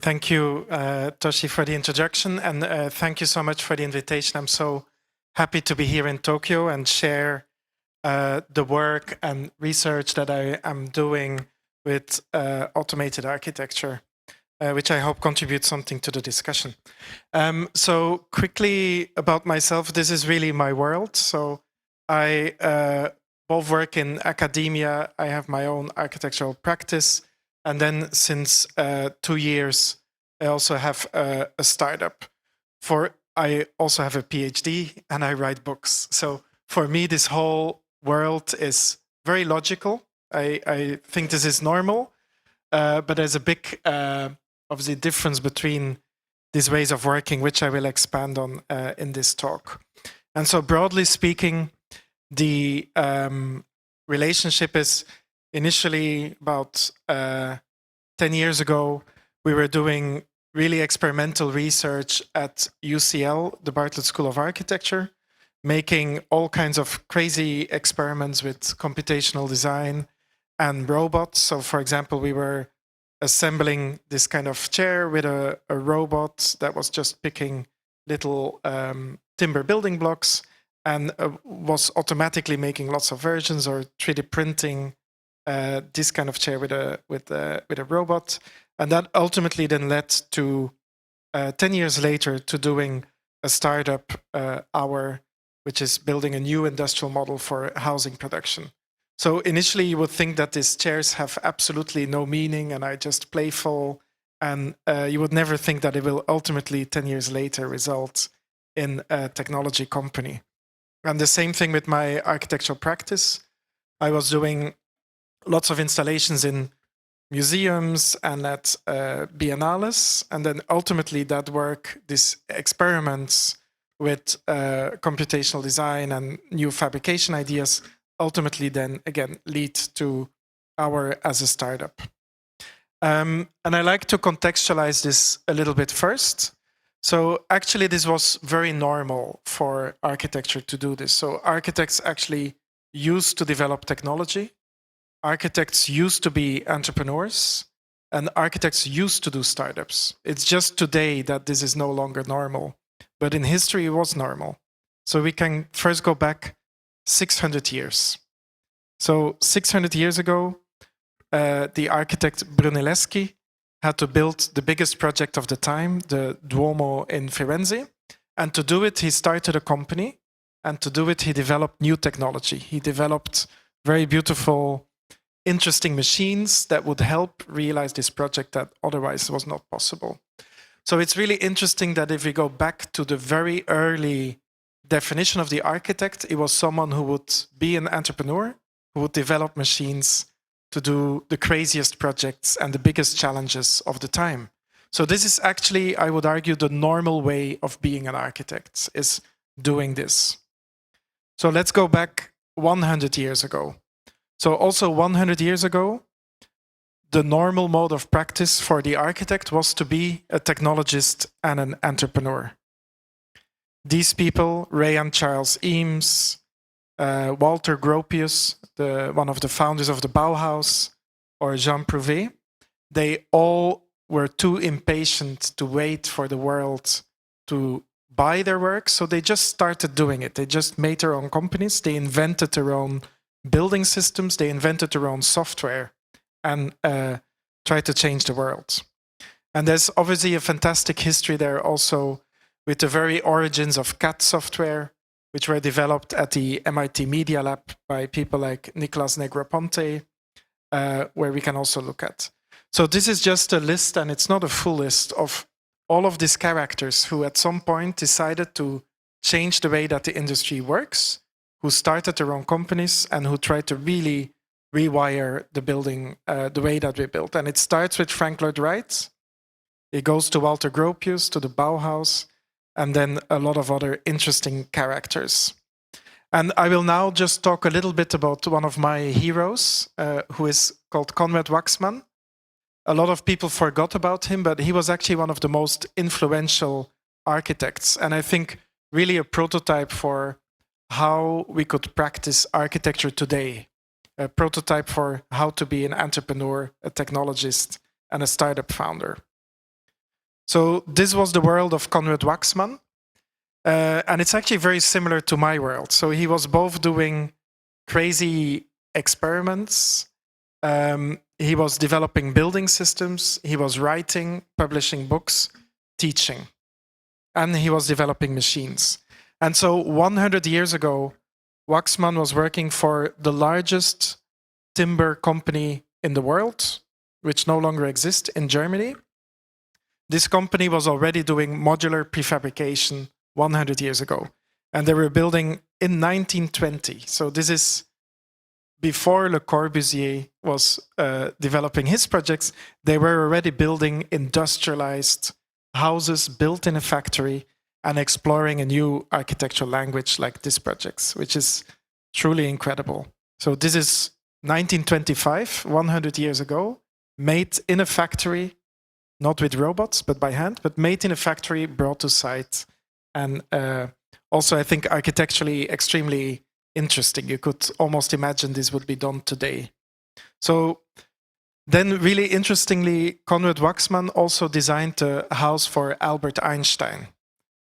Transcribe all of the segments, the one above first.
Thank you, Toshi, for the introduction, and thank you so much for the invitation. I'm so happy to be here in Tokyo and share the work and research that I am doing with automated architecture, which I hope contributes something to the discussion. So quickly about myself, this is really my world. So I both work in academia, I have my own architectural practice, and then since 2 years, I also have a startup. I also have a PhD and I write books. So for me, this whole world is very logical. I think this is normal, but there's a big, obviously, difference between these ways of working, which I will expand on in this talk. And so broadly speaking, the relationship is initially about 10 years ago, we were doing really experimental research at UCL, the Bartlett School of Architecture, making all kinds of crazy experiments with computational design and robots. So for example, we were assembling this kind of chair with a robot that was just picking little timber building blocks and was automatically making lots of versions or 3D printing this kind of chair with a robot. And that ultimately then led to 10 years later to doing a startup, which is building a new industrial model for housing production. So initially you would think that these chairs have absolutely no meaning and are just playful, and you would never think that it will ultimately 10 years later result in a technology company. And the same thing with my architectural practice. I was doing lots of installations in museums and at biennales, and then ultimately that work, these experiments with computational design and new fabrication ideas, ultimately then again lead to our as a startup. And I like to contextualize this a little bit first. So actually this was very normal for architecture to do this. So architects actually used to develop technology. Architects used to be entrepreneurs, and architects used to do startups. It's just today that this is no longer normal, but in history it was normal. So we can first go back 600 years. So 600 years ago, the architect Brunelleschi had to build the biggest project of the time, the Duomo in Firenze. And to do it, he started a company. And to do it, he developed new technology. He developed very beautiful, interesting machines that would help realize this project that otherwise was not possible. So it's really interesting that if we go back to the very early definition of the architect, it was someone who would be an entrepreneur, who would develop machines to do the craziest projects and the biggest challenges of the time. So this is actually, I would argue, the normal way of being an architect, is doing this. So let's go back 100 years ago. So also 100 years ago, the normal mode of practice for the architect was to be a technologist and an entrepreneur. These people, Ray and Charles Eames, Walter Gropius, one of the founders of the Bauhaus, or Jean Prouvé, they all were too impatient to wait for the world to buy their work, so they just started doing it. They just made their own companies, they invented their own building systems, they invented their own software and tried to change the world. And there's obviously a fantastic history there also with the very origins of CAD software, which were developed at the MIT Media Lab by people like Nicolas Negroponte, where we can also look at. So this is just a list, and it's not a full list, of all of these characters who at some point decided to change the way that the industry works, who started their own companies, and who tried to really rewire the building, the way that we built. And it starts with Frank Lloyd Wright. It goes to Walter Gropius, to the Bauhaus, and then a lot of other interesting characters. And I will now just talk a little bit about one of my heroes, who is called Conrad Waxman. A lot of people forgot about him, but he was actually one of the most influential architects, and I think really a prototype for how we could practice architecture today. A prototype for how to be an entrepreneur, a technologist, and a startup founder. So this was the world of Konrad Waxman. And it's actually very similar to my world. So he was both doing crazy experiments. He was developing building systems. He was writing, publishing books, teaching. And he was developing machines. And so 100 years ago, Waxman was working for the largest timber company in the world, which no longer exists, in Germany. This company was already doing modular prefabrication 100 years ago. And they were building in 1920. So this is before Le Corbusier was developing his projects. They were already building industrialized houses built in a factory and exploring a new architectural language like this project, which is truly incredible. So this is 1925, 100 years ago, made in a factory, not with robots, but by hand, but made in a factory, brought to site. And also, I think architecturally extremely interesting. You could almost imagine this would be done today. So then really interestingly, Konrad Waxman also designed a house for Albert Einstein.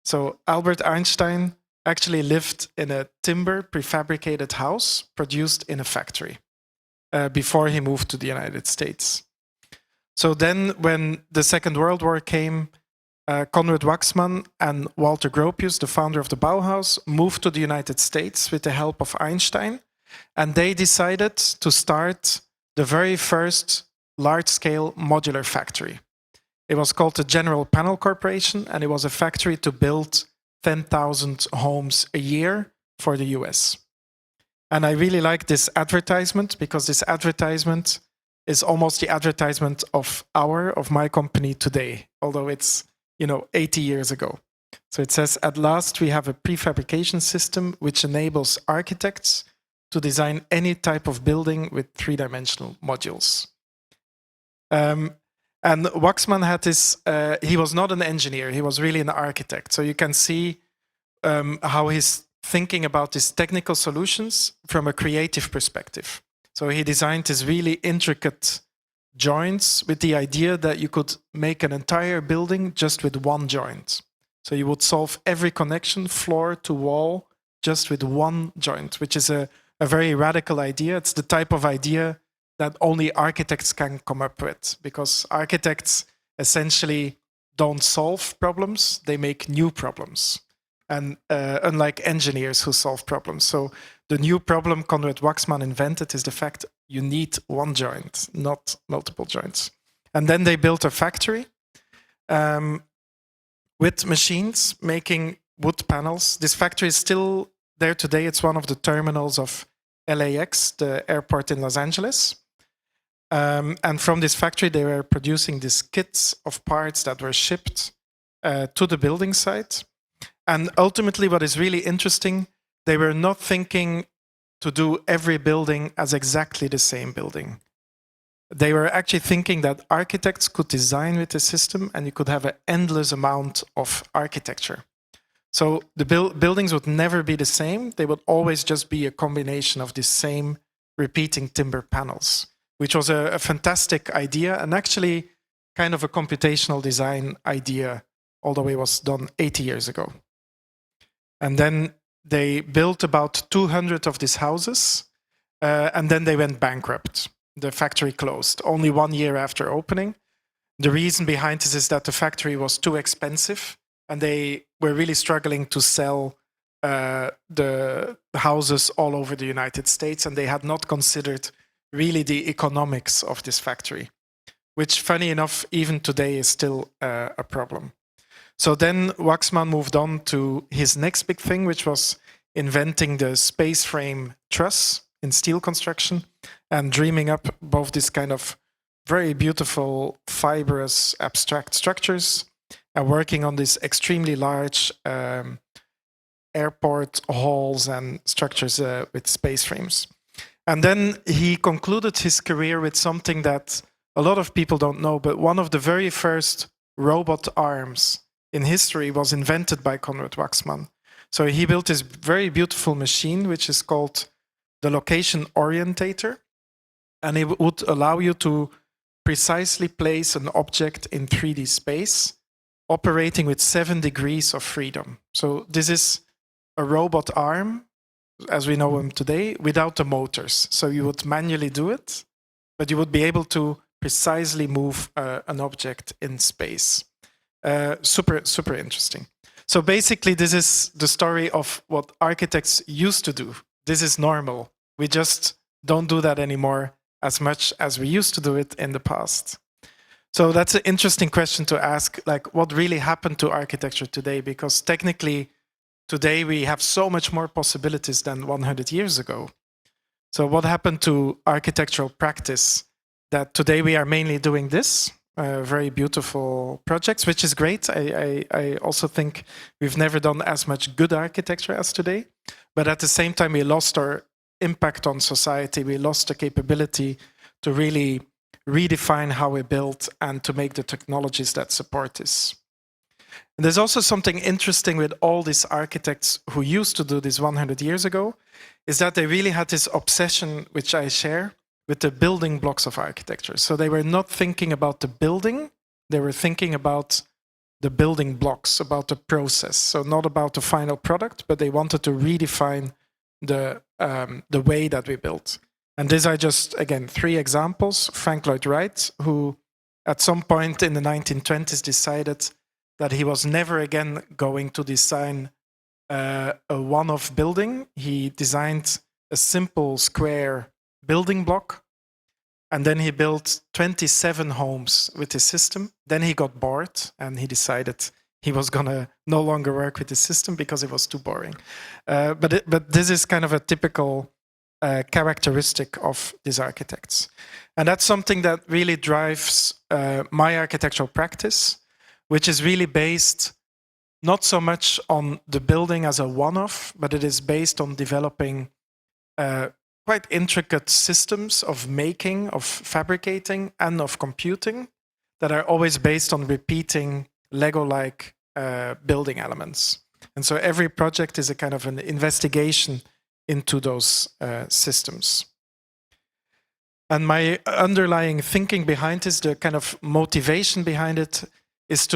So Albert Einstein actually lived in a timber prefabricated house produced in a factory before he moved to the United States. So then when the Second World War came, Konrad Waxman and Walter Gropius, the founder of the Bauhaus, moved to the United States with the help of Einstein. And they decided to start the very first large-scale modular factory. It was called the General Panel Corporation, and it was a factory to build 10,000 homes a year for the US. And I really like this advertisement because this advertisement is almost the advertisement of my company today, although it's 80 years ago. So it says, at last we have a prefabrication system which enables architects to design any type of building with three-dimensional modules. And Waxman had this, he was not an engineer, he was really an architect. So you can see how he's thinking about these technical solutions from a creative perspective. So he designed these really intricate joints with the idea that you could make an entire building just with one joint. So you would solve every connection, floor to wall, just with one joint, which is a very radical idea. It's the type of idea that only architects can come up with, because architects essentially don't solve problems, they make new problems. And unlike engineers who solve problems. So the new problem Konrad Waxman invented is the fact you need one joint, not multiple joints. And then they built a factory with machines making wood panels. This factory is still there today. It's one of the terminals of LAX, the airport in Los Angeles. And from this factory, they were producing these kits of parts that were shipped to the building site. And ultimately, what is really interesting, they were not thinking to do every building as exactly the same building. They were actually thinking that architects could design with the system and you could have an endless amount of architecture. So the buildings would never be the same. They would always just be a combination of the same repeating timber panels, which was a fantastic idea and actually kind of a computational design idea, although it was done 80 years ago. And then they built about 200 of these houses, and then they went bankrupt. The factory closed only 1 year after opening. The reason behind this is that the factory was too expensive, and they were really struggling to sell the houses all over the United States, and they had not considered really the economics of this factory, which, funny enough, even today is still a problem. So then Waxman moved on to his next big thing, which was inventing the space frame truss in steel construction and dreaming up both this kind of very beautiful, fibrous, abstract structures and working on these extremely large airport halls and structures with space frames. And then he concluded his career with something that a lot of people don't know, but one of the very first robot arms in history was invented by Konrad Waxman. So he built this very beautiful machine, which is called the location orientator. And it would allow you to precisely place an object in 3D space operating with 7 degrees of freedom. So this is a robot arm, as we know them today, without the motors. So you would manually do it, but you would be able to precisely move an object in space. Super interesting. So basically, this is the story of what architects used to do. This is normal. We just don't do that anymore as much as we used to do it in the past. So that's an interesting question to ask, like what really happened to architecture today? Because technically, today we have so much more possibilities than 100 years ago. So what happened to architectural practice? That today we are mainly doing this, very beautiful projects, which is great. I also think we've never done as much good architecture as today. But at the same time, we lost our impact on society. We lost the capability to really redefine how we build and to make the technologies that support this. And there's also something interesting with all these architects who used to do this 100 years ago, is that they really had this obsession, which I share, with the building blocks of architecture. So they were not thinking about the building, they were thinking about the building blocks, about the process. So not about the final product, but they wanted to redefine the way that we built. And these are just, again, 3 examples. Frank Lloyd Wright, who at some point in the 1920s decided that he was never again going to design a one-off building. He designed a simple square building block, and then he built 27 homes with his system. Then he got bored, and he decided he was gonna no longer work with the system because it was too boring. But this is kind of a typical characteristic of these architects. And that's something that really drives my architectural practice, which is really based not so much on the building as a one-off, but it is based on developing quite intricate systems of making, of fabricating, and of computing that are always based on repeating Lego-like building elements. And so every project is a kind of an investigation into those systems. And my underlying thinking behind this, the kind of motivation behind it, is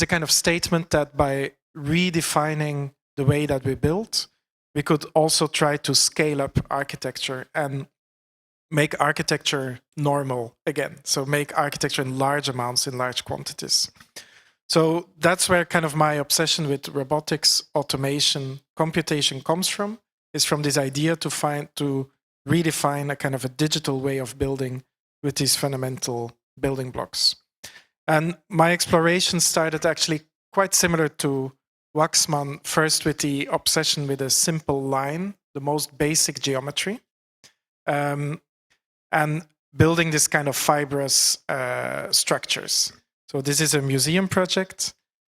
a kind of statement that by redefining the way that we build, we could also try to scale up architecture and make architecture normal again. So make architecture in large amounts, in large quantities. So that's where kind of my obsession with robotics, automation, computation comes from, is from this idea to redefine a kind of a digital way of building with these fundamental building blocks. And my exploration started actually quite similar to Waxman, first with the obsession with a simple line, the most basic geometry, and building this kind of fibrous structures. So this is a museum project.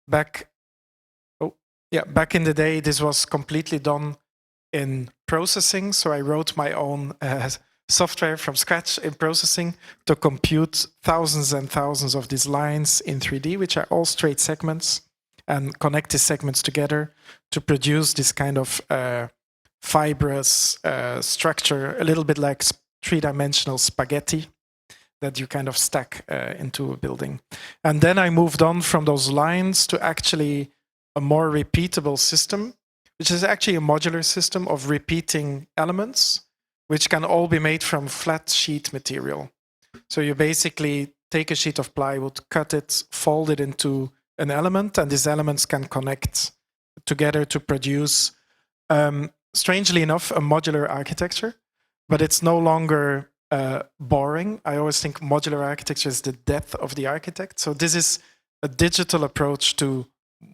Back in the day, this was completely done in processing. So I wrote my own software from scratch in processing to compute thousands and thousands of these lines in 3D, which are all straight segments, and connect these segments together to produce this kind of fibrous structure, a little bit like 3-dimensional spaghetti that you kind of stack into a building. And then I moved on from those lines to actually a more repeatable system, which is actually a modular system of repeating elements, which can all be made from flat sheet material. So you basically take a sheet of plywood, cut it, fold it into an element, and these elements can connect together to produce, strangely enough, a modular architecture. But it's no longer boring. I always think modular architecture is the death of the architect. So this is a digital approach to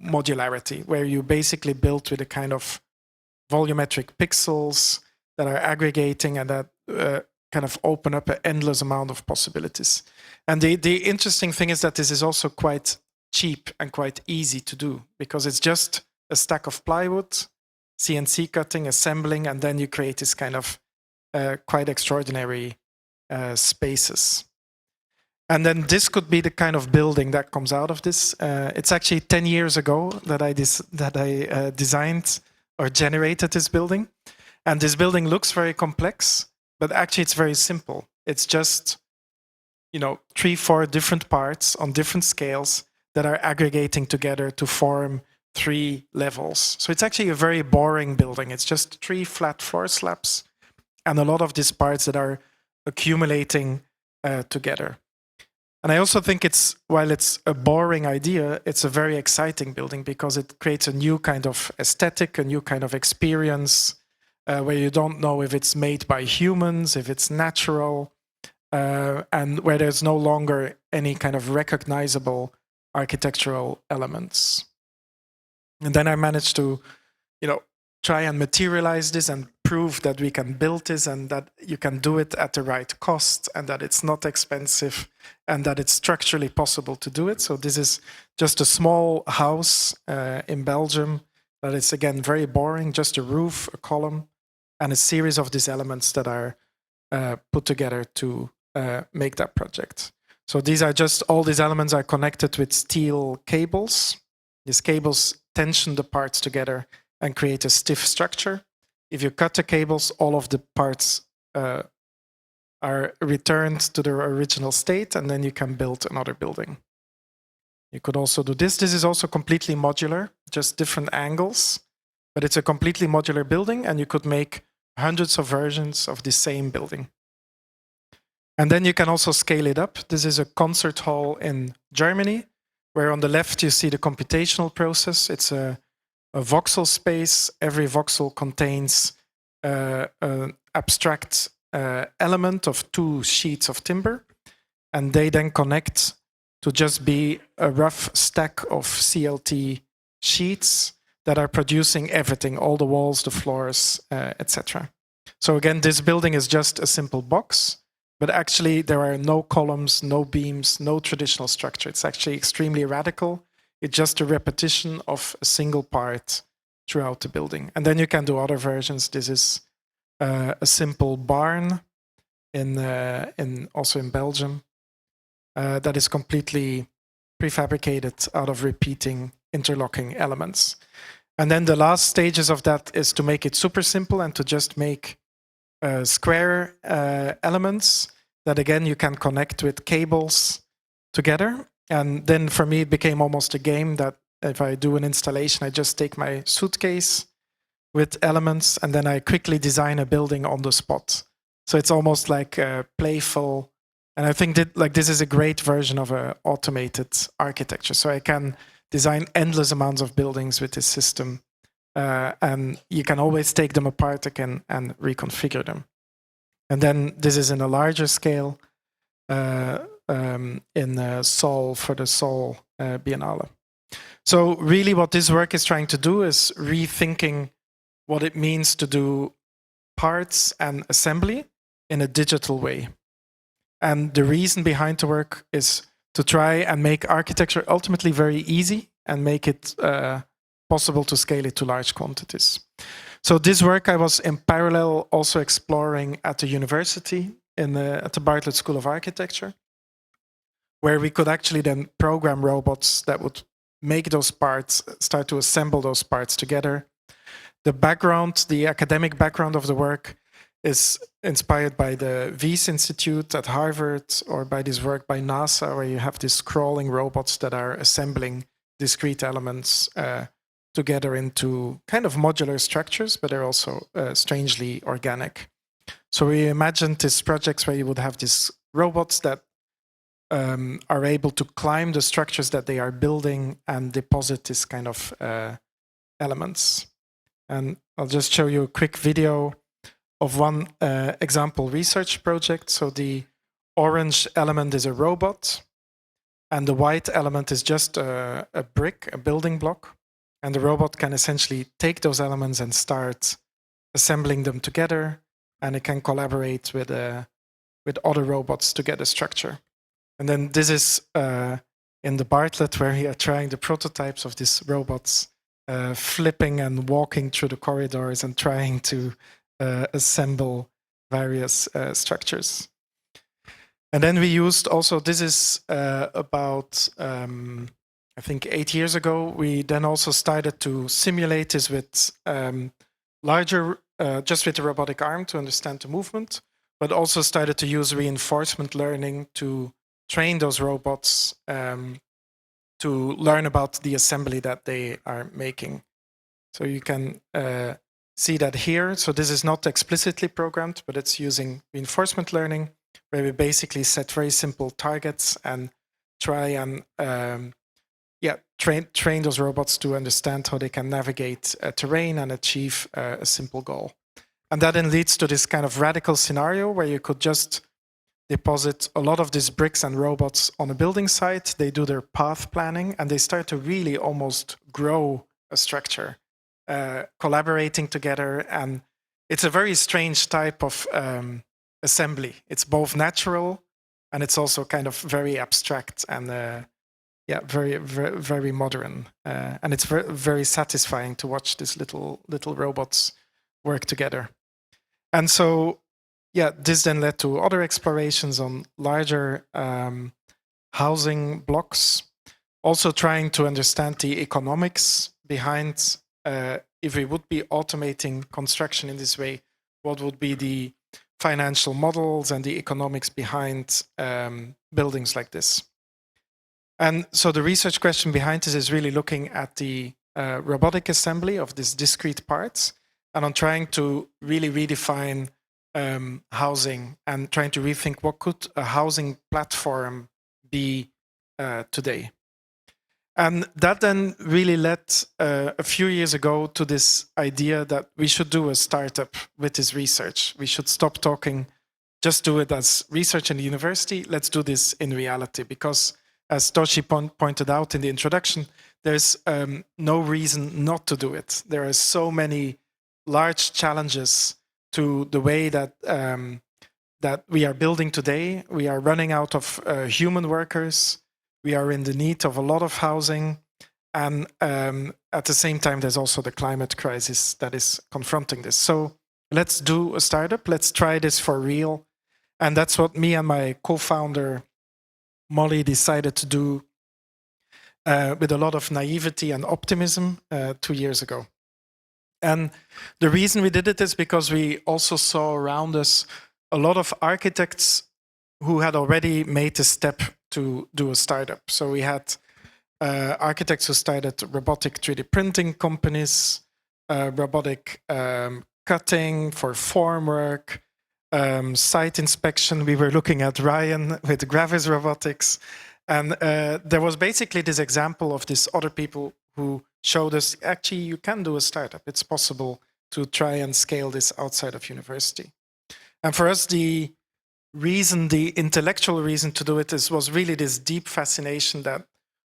modularity, where you basically build with a kind of volumetric pixels that are aggregating and that kind of open up an endless amount of possibilities. And the interesting thing is that this is also quite cheap and quite easy to do, because it's just a stack of plywood, CNC cutting, assembling, and then you create this kind of quite extraordinary spaces. And then this could be the kind of building that comes out of this. It's actually 10 years ago that I designed or generated this building. And this building looks very complex, but actually it's very simple. It's just, 3-4 different parts on different scales that are aggregating together to form 3 levels. So it's actually a very boring building. It's just 3 flat floor slabs and a lot of these parts that are accumulating together. And I also think while it's a boring idea, it's a very exciting building because it creates a new kind of aesthetic, a new kind of experience where you don't know if it's made by humans, if it's natural, and where there's no longer any kind of recognizable architectural elements. And then I managed to, try and materialize this and prove that we can build this and that you can do it at the right cost and that it's not expensive and that it's structurally possible to do it. So this is just a small house in Belgium that is, again, very boring, just a roof, a column, and a series of these elements that are put together to make that project. So all these elements are connected with steel cables. These cables tension the parts together and create a stiff structure. If you cut the cables, all of the parts are returned to their original state, and then you can build another building. You could also do this. This is also completely modular, just different angles, but it's a completely modular building, and you could make hundreds of versions of the same building. And then you can also scale it up. This is a concert hall in Germany, where on the left you see the computational process. It's a voxel space. Every voxel contains an abstract element of 2 sheets of timber, and they then connect to just be a rough stack of CLT sheets that are producing everything, all the walls, the floors, etc. So again, this building is just a simple box, but actually there are no columns, no beams, no traditional structure. It's actually extremely radical. It's just a repetition of a single part throughout the building. And then you can do other versions. This is a simple barn also in Belgium that is completely prefabricated out of repeating interlocking elements. And then the last stages of that is to make it super simple and to just make square elements that, again, you can connect with cables together. And then for me, it became almost a game that if I do an installation, I just take my suitcase with elements and then I quickly design a building on the spot. So it's almost like playful. And I think that this is a great version of an automated architecture. So I can design endless amounts of buildings with this system. And you can always take them apart again and reconfigure them. And then this is in a larger scale in Seoul for the Seoul Biennale. So really what this work is trying to do is rethinking what it means to do parts and assembly in a digital way. And the reason behind the work is to try and make architecture ultimately very easy and make it possible to scale it to large quantities. So this work I was in parallel also exploring at the university at the Bartlett School of Architecture, where we could actually then program robots that would make those parts, start to assemble those parts together. The academic background of the work is inspired by the Wyss Institute at Harvard or by this work by NASA, where you have these crawling robots that are assembling discrete elements together into kind of modular structures, but they're also strangely organic. So we imagined these projects where you would have these robots that are able to climb the structures that they are building and deposit this kind of elements. And I'll just show you a quick video of one example research project. So the orange element is a robot, and the white element is just a brick, a building block. And the robot can essentially take those elements and start assembling them together, and it can collaborate with other robots to get a structure. And then this is in the Bartlett, where we are trying the prototypes of these robots flipping and walking through the corridors and trying to assemble various structures. And then we used also, this is about, I think 8 years ago, we then also started to simulate this with larger, just with the robotic arm to understand the movement, but also started to use reinforcement learning to train those robots to to learn about the assembly that they are making. So you can see that here. So this is not explicitly programmed, but it's using reinforcement learning, where we basically set very simple targets and try and train those robots to understand how they can navigate terrain and achieve a simple goal. And that then leads to this kind of radical scenario where you could just deposit a lot of these bricks and robots on a building site. They do their path planning and they start to really almost grow a structure, collaborating together. And it's a very strange type of assembly. It's both natural and it's also kind of very abstract and very, very, very modern. And it's very, very satisfying to watch these little robots work together. And so, this then led to other explorations on larger housing blocks, also trying to understand the economics behind if we would be automating construction in this way, what would be the financial models and the economics behind buildings like this. And so the research question behind this is really looking at the robotic assembly of these discrete parts and on trying to really redefine housing and trying to rethink what could a housing platform be today. And that then really led a few years ago to this idea that we should do a startup with this research. We should stop talking, just do it as research in the university. Let's do this in reality, because as Toshi pointed out in the introduction, there's no reason not to do it. There are so many large challenges to the way that that we are building today. We are running out of human workers. We are in the need of a lot of housing. And at the same time, there's also the climate crisis that is confronting this. So let's do a startup. Let's try this for real. And that's what me and my co-founder, Molly, decided to do with a lot of naivety and optimism 2 years ago. And the reason we did it is because we also saw around us a lot of architects who had already made the step to do a startup. So we had architects who started robotic 3D printing companies, robotic cutting for formwork, site inspection. We were looking at Ryan with Gravis Robotics. And there was basically this example of these other people who showed us, actually, you can do a startup. It's possible to try and scale this outside of university. And for us, the intellectual reason to do it was really this deep fascination that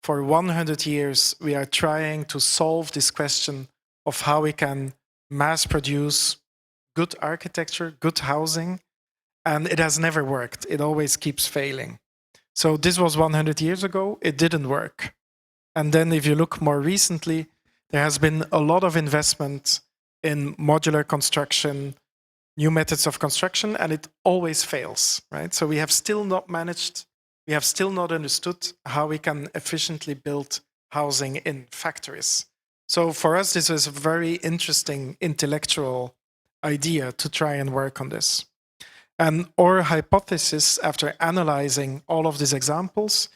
for 100 years, we are trying to solve this question of how we can mass produce good architecture, good housing, and it has never worked. It always keeps failing. So this was 100 years ago. It didn't work. And then if you look more recently, there has been a lot of investment in modular construction, new methods of construction, and it always fails, right? So we have still not managed, we have still not understood how we can efficiently build housing in factories. So for us, this is a very interesting intellectual idea to try and work on this. And our hypothesis, after analyzing all of these examples,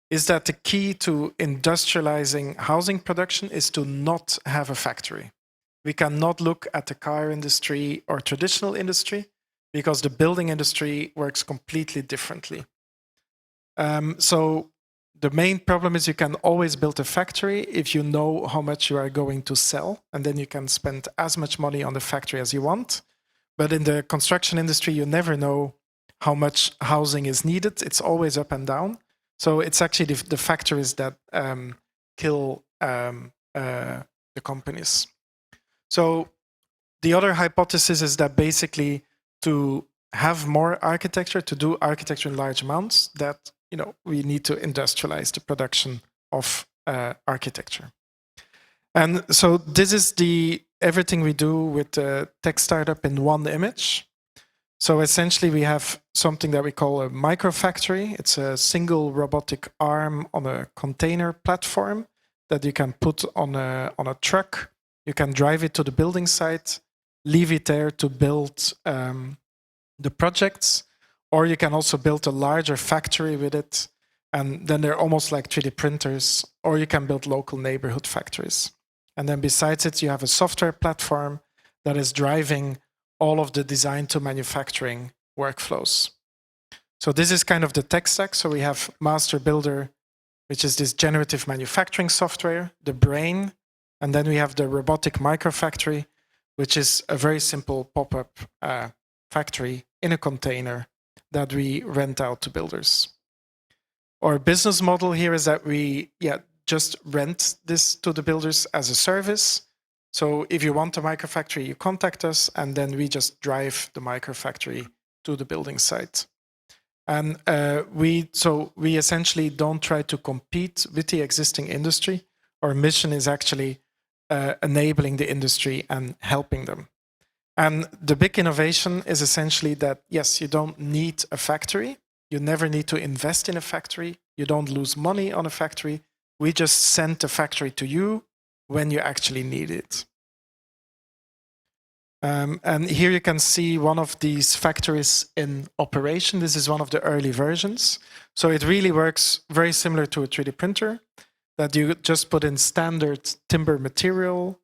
is that the key to industrializing housing production is to not have a factory. We cannot look at the car industry or traditional industry because the building industry works completely differently. So the main problem is you can always build a factory if you know how much you are going to sell, and then you can spend as much money on the factory as you want. But in the construction industry, you never know how much housing is needed. It's always up and down. So it's actually the factories that kill the companies. So the other hypothesis is that basically to have more architecture, to do architecture in large amounts, that we need to industrialize the production of architecture. And so this is everything we do with the tech startup in one image. So essentially we have something that we call a microfactory. It's a single robotic arm on a container platform that you can put on a truck. You can drive it to the building site, leave it there to build the projects, or you can also build a larger factory with it And then they're almost like 3D printers, or you can build local neighborhood factories. And then besides it, you have a software platform that is driving all of the design to manufacturing workflows. So this is kind of the tech stack. So we have Master Builder, which is this generative manufacturing software, the brain, and then we have the robotic microfactory, which is a very simple pop-up factory in a container that we rent out to builders. Our business model here is that we just rent this to the builders as a service. So if you want a microfactory, you contact us, and then we just drive the microfactory to the building site. And we essentially don't try to compete with the existing industry. Our mission is actually enabling the industry and helping them. And the big innovation is essentially that, yes, you don't need a factory. You never need to invest in a factory. You don't lose money on a factory. We just send the factory to you when you actually need it. And here you can see one of these factories in operation. This is one of the early versions. So it really works very similar to a 3D printer, that you just put in standard timber material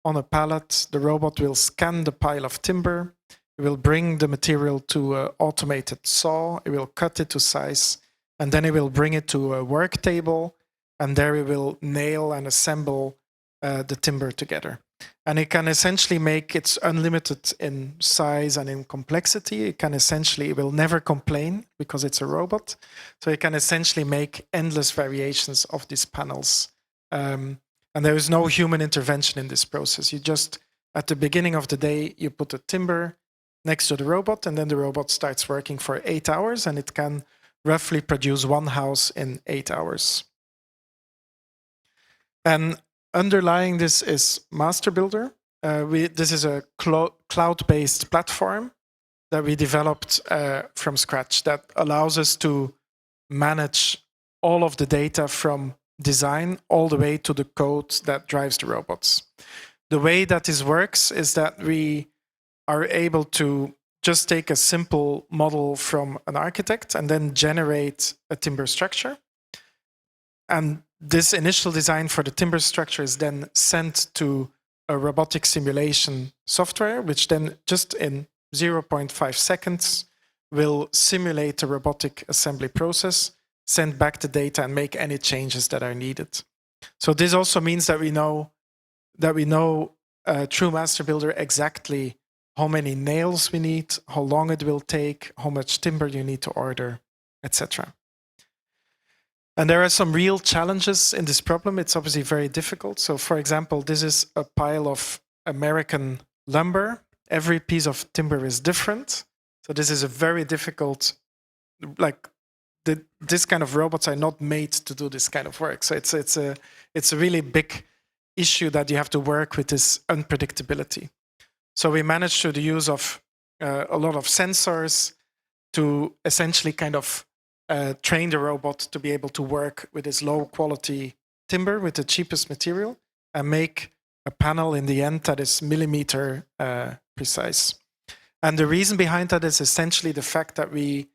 on a pallet. The robot will scan the pile of timber. It will bring the material to an automated saw. It will cut it to size. And then it will bring it to a work table. And there it will nail and assemble the timber together. And it can essentially make it unlimited in size and in complexity. It will never complain because it's a robot. So it can essentially make endless variations of these panels. And there is no human intervention in this process. You just, at the beginning of the day, you put the timber next to the robot, and then the robot starts working for 8 hours, and it can roughly produce one house in 8 hours. And underlying this is Master Builder. This is a cloud-based platform that we developed from scratch that allows us to manage all of the data from design all the way to the code that drives the robots. The way that this works is that we are able to just take a simple model from an architect and then generate a timber structure. And this initial design for the timber structure is then sent to a robotic simulation software, which then just in 0.5 seconds will simulate the robotic assembly process, send back the data, and make any changes that are needed. So this also means that we know through Master Builder exactly how many nails we need, how long it will take, how much timber you need to order, etc. And there are some real challenges in this problem. It's obviously very difficult. So for example, this is a pile of American lumber. Every piece of timber is different. So this is a very difficult, this kind of robots are not made to do this kind of work. So it's a really big issue that you have to work with, this unpredictability. So we managed through the use of a lot of sensors to essentially kind of train the robot to be able to work with this low quality timber with the cheapest material and make a panel in the end that is millimeter precise. And the reason behind that is essentially the fact that we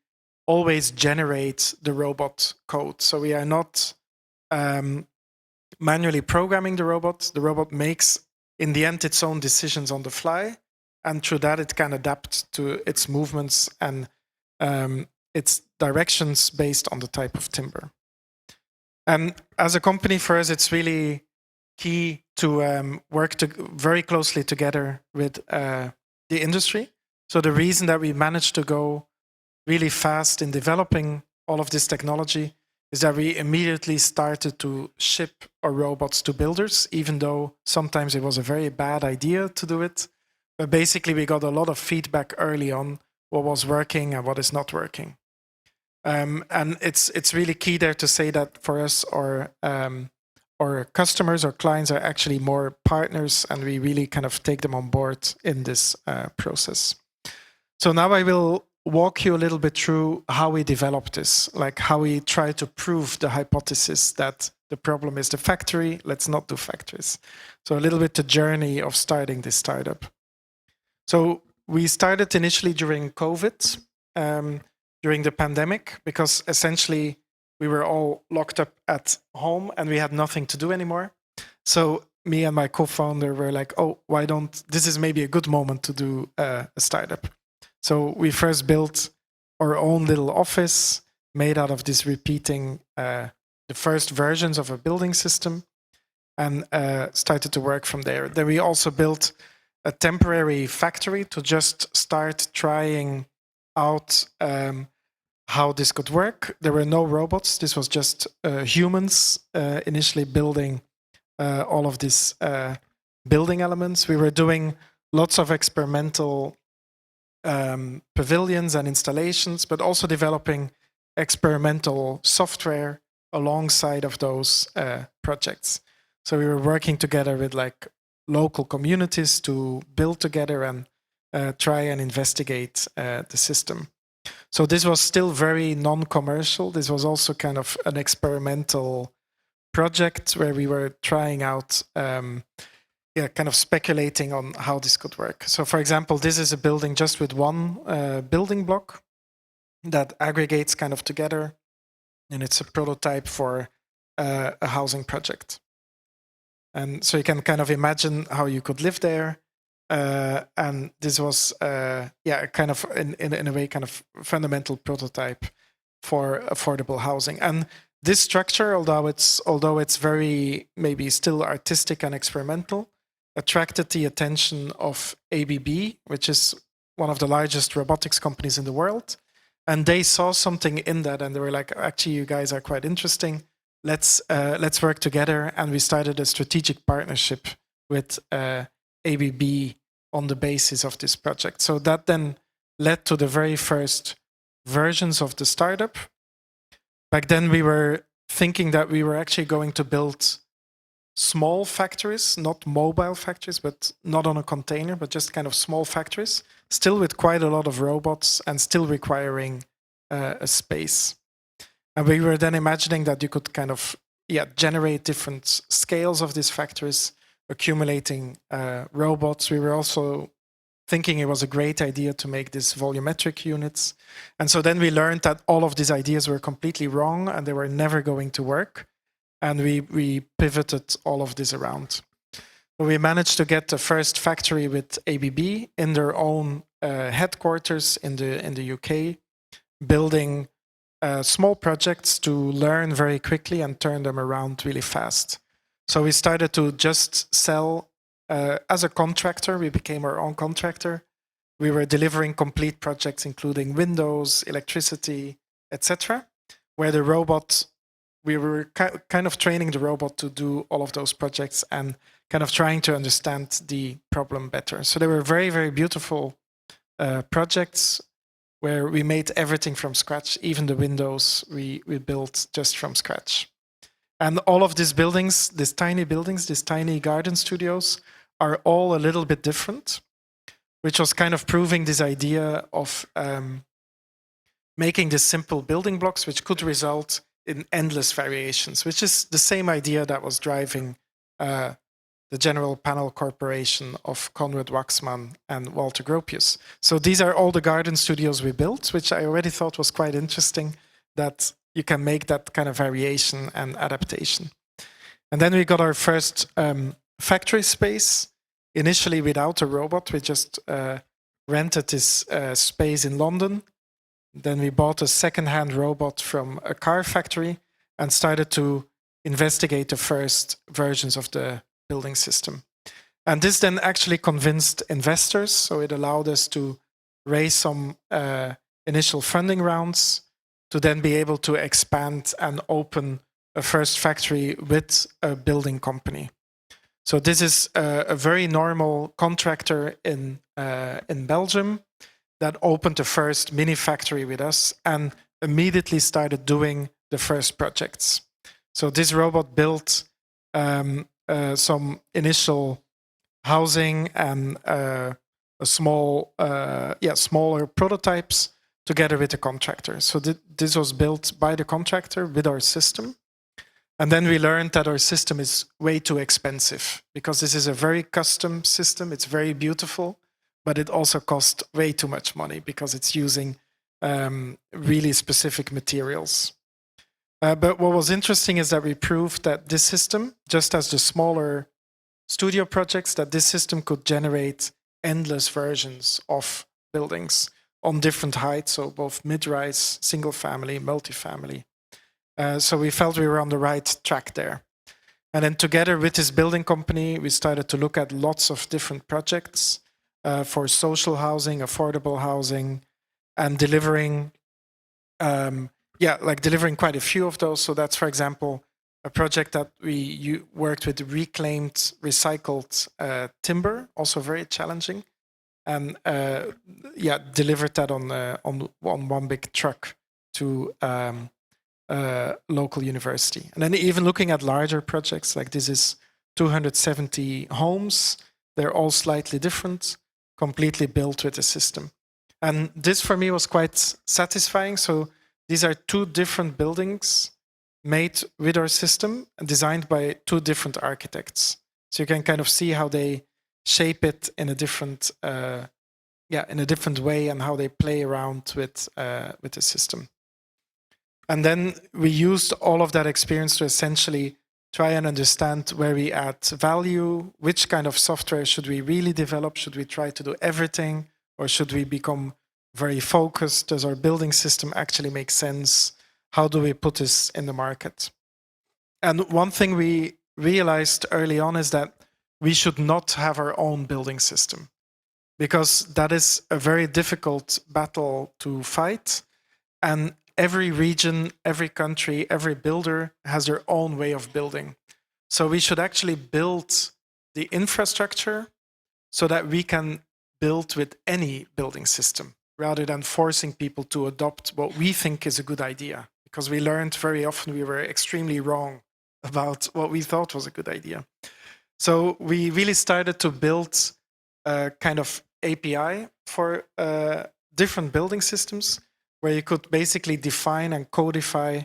always generate the robot code. So we are not manually programming the robot. The robot makes, in the end, its own decisions on the fly. And through that, it can adapt to its movements and its directions based on the type of timber. And as a company, for us, it's really key to work very closely together with the industry. So the reason that we managed to go really fast in developing all of this technology is that we immediately started to ship our robots to builders, even though sometimes it was a very bad idea to do it. But basically, we got a lot of feedback early on what was working and what is not working. And it's really key there to say that for us, our customers, our clients are actually more partners, and we really kind of take them on board in this process. So now I will walk you a little bit through how we developed this, like how we try to prove the hypothesis that the problem is the factory, let's not do factories. So a little bit the journey of starting this startup. So we started initially during COVID, during the pandemic, because essentially we were all locked up at home and we had nothing to do anymore. So me and my co-founder were like, oh, why don't, this is maybe a good moment to do a startup. So we first built our own little office made out of this repeating the first versions of a building system, and started to work from there. Then we also built a temporary factory to just start trying out how this could work. There were no robots. This was just humans initially building all of these building elements. We were doing lots of experimental pavilions and installations, but also developing experimental software alongside of those projects. So we were working together with like local communities to build together and try and investigate the system. So this was still very non-commercial. This was also kind of an experimental project where we were trying out, kind of speculating on how this could work. So for example, this is a building just with one building block that aggregates kind of together, and it's a prototype for a housing project. And so you can kind of imagine how you could live there. And this was, kind of in a way, kind of fundamental prototype for affordable housing. And this structure, although it's very maybe still artistic and experimental, attracted the attention of ABB, which is one of the largest robotics companies in the world. And they saw something in that, and they were like, actually, you guys are quite interesting. Let's work together. And we started a strategic partnership with ABB on the basis of this project. So that then led to the very first versions of the startup. Back then we were thinking that we were actually going to build small factories, not mobile factories, but not on a container, but just kind of small factories, still with quite a lot of robots and still requiring a space. And we were then imagining that you could kind of generate different scales of these factories, accumulating robots. We were also thinking it was a great idea to make these volumetric units. And so then we learned that all of these ideas were completely wrong and they were never going to work. And we pivoted all of this around. So we managed to get the first factory with ABB in their own headquarters in the UK, building small projects to learn very quickly and turn them around really fast. So we started to just sell as a contractor. We became our own contractor. We were delivering complete projects, including windows, electricity, etc., where the robot, we were kind of training the robot to do all of those projects and kind of trying to understand the problem better. So they were very, very beautiful projects where we made everything from scratch. Even the windows we built just from scratch. And all of these buildings, these tiny garden studios, are all a little bit different, which was kind of proving this idea of making these simple building blocks, which could result in endless variations, which is the same idea that was driving the General Panel Corporation of Conrad Waxman and Walter Gropius. So these are all the garden studios we built, which I already thought was quite interesting, that you can make that kind of variation and adaptation. And then we got our first factory space, initially without a robot. We just rented this space in London. Then we bought a second-hand robot from a car factory and started to investigate the first versions of the building system. And this then actually convinced investors, so it allowed us to raise some initial funding rounds to then be able to expand and open a first factory with a building company. So this is a very normal contractor in Belgium that opened the first mini factory with us and immediately started doing the first projects. So this robot built some initial housing and smaller prototypes together with the contractor. So this was built by the contractor with our system. And then we learned that our system is way too expensive because this is a very custom system. It's very beautiful, but it also costs way too much money because it's using really specific materials. But what was interesting is that we proved that this system, just as the smaller studio projects, that this system could generate endless versions of buildings on different heights, so both mid-rise, single-family, multifamily. So we felt we were on the right track there. And then together with this building company, we started to look at lots of different projects for social housing, affordable housing, and delivering, delivering quite a few of those. So that's, for example, a project that we worked with reclaimed, recycled timber, also very challenging, and delivered that on one big truck to local university. And then even looking at larger projects, like this is 270 homes. They're all slightly different, completely built with the system. And this for me was quite satisfying. So these are 2 different buildings made with our system and designed by 2 different architects. So you can kind of see how they shape it in a different way and how they play around with the system. And then we used all of that experience to essentially try and understand where we add value, which kind of software should we really develop, should we try to do everything, or should we become very focused? Does our building system actually make sense? How do we put this in the market? And one thing we realized early on is that we should not have our own building system, because that is a very difficult battle to fight. And every region, every country, every builder has their own way of building. So we should actually build the infrastructure so that we can build with any building system, rather than forcing people to adopt what we think is a good idea. Because we learned very often we were extremely wrong about what we thought was a good idea. So we really started to build a kind of API for different building systems, where you could basically define and codify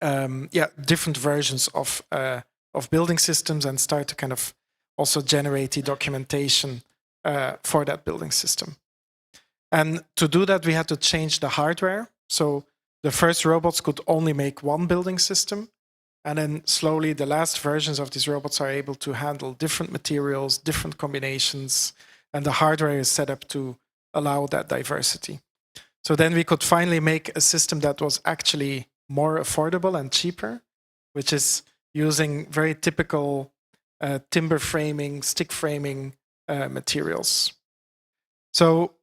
different versions of building systems and start to kind of also generate the documentation for that building system. And to do that, we had to change the hardware. So the first robots could only make one building system. And then slowly the last versions of these robots are able to handle different materials, different combinations, and the hardware is set up to allow that diversity. So then we could finally make a system that was actually more affordable and cheaper, which is using very typical timber framing, stick framing materials. So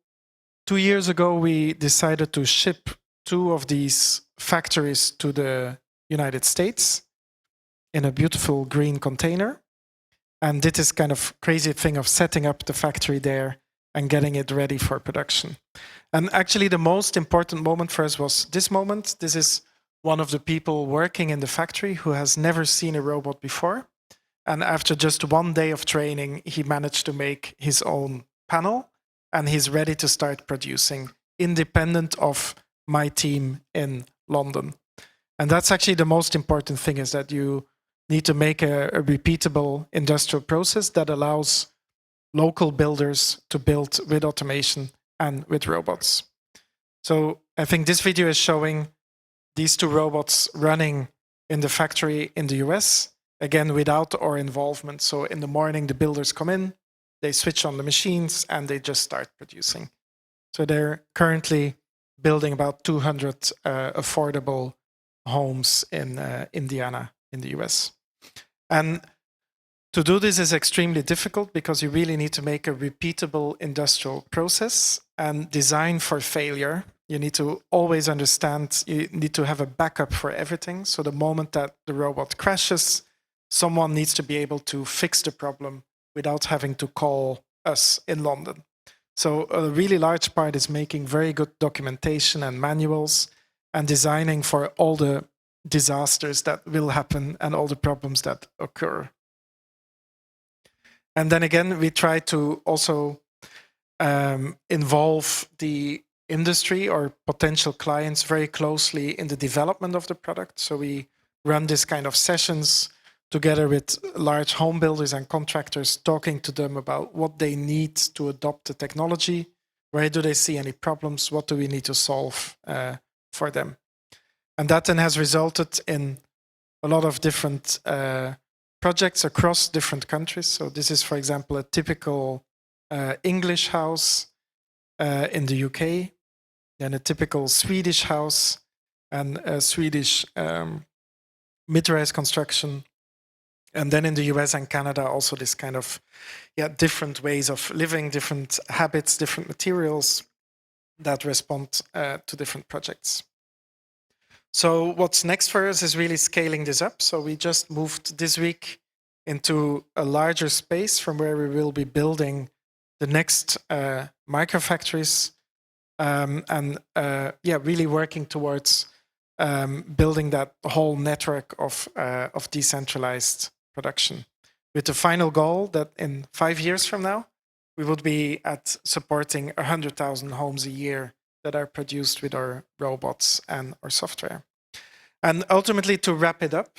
2 years ago, we decided to ship 2 of these factories to the United States in a beautiful green container, and did this kind of crazy thing of setting up the factory there and getting it ready for production. And actually the most important moment for us was this moment. This is one of the people working in the factory who has never seen a robot before. And after just 1 day of training, he managed to make his own panel, and he's ready to start producing, independent of my team in London. And that's actually the most important thing, is that you need to make a repeatable industrial process that allows local builders to build with automation and with robots. So I think this video is showing these 2 robots running in the factory in the US, again, without our involvement. So in the morning, the builders come in, they switch on the machines, and they just start producing. So they're currently building about 200 affordable homes in Indiana in the US. And to do this is extremely difficult, because you really need to make a repeatable industrial process and design for failure. You need to always understand, you need to have a backup for everything. So the moment that the robot crashes, someone needs to be able to fix the problem without having to call us in London. So a really large part is making very good documentation and manuals and designing for all the disasters that will happen and all the problems that occur. And then again, we try to also involve the industry or potential clients very closely in the development of the product. So we run this kind of sessions together with large home builders and contractors, talking to them about what they need to adopt the technology, where do they see any problems, what do we need to solve for them. And that then has resulted in a lot of different projects across different countries. So this is, for example, a typical English house in the UK, then a typical Swedish house, and a Swedish mid-rise construction. And then in the US and Canada, also this kind of different ways of living, different habits, different materials that respond to different projects. So what's next for us is really scaling this up. So we just moved this week into a larger space from where we will be building the next microfactories and really working towards building that whole network of decentralized production, with the final goal that in 5 years from now, we would be at supporting 100,000 homes a year that are produced with our robots and our software. And ultimately, to wrap it up,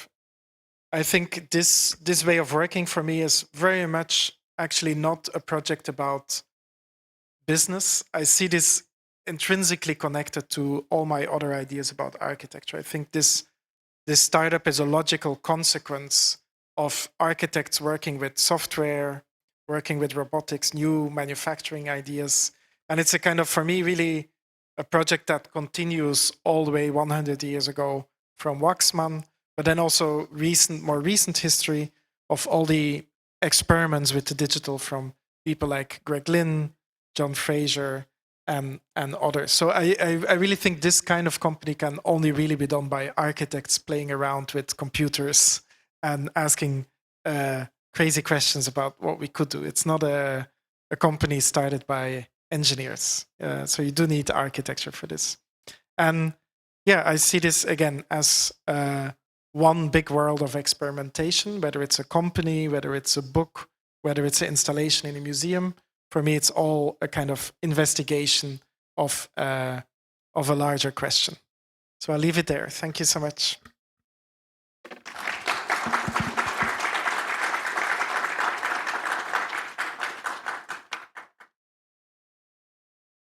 I think this way of working for me is very much actually not a project about business. I see this intrinsically connected to all my other ideas about architecture. I think this startup is a logical consequence of architects working with software, working with robotics, new manufacturing ideas. And it's a kind of, for me, really a project that continues all the way 100 years ago from Waxman, but then also more recent history of all the experiments with the digital from people like Greg Lynn, John Fraser, and others. So I really think this kind of company can only really be done by architects playing around with computers and asking crazy questions about what we could do. It's not a company started by engineers. So you do need architecture for this. And I see this again as one big world of experimentation, whether it's a company, whether it's a book, whether it's an installation in a museum. For me, it's all a kind of investigation of a larger question. So I'll leave it there. Thank you so much.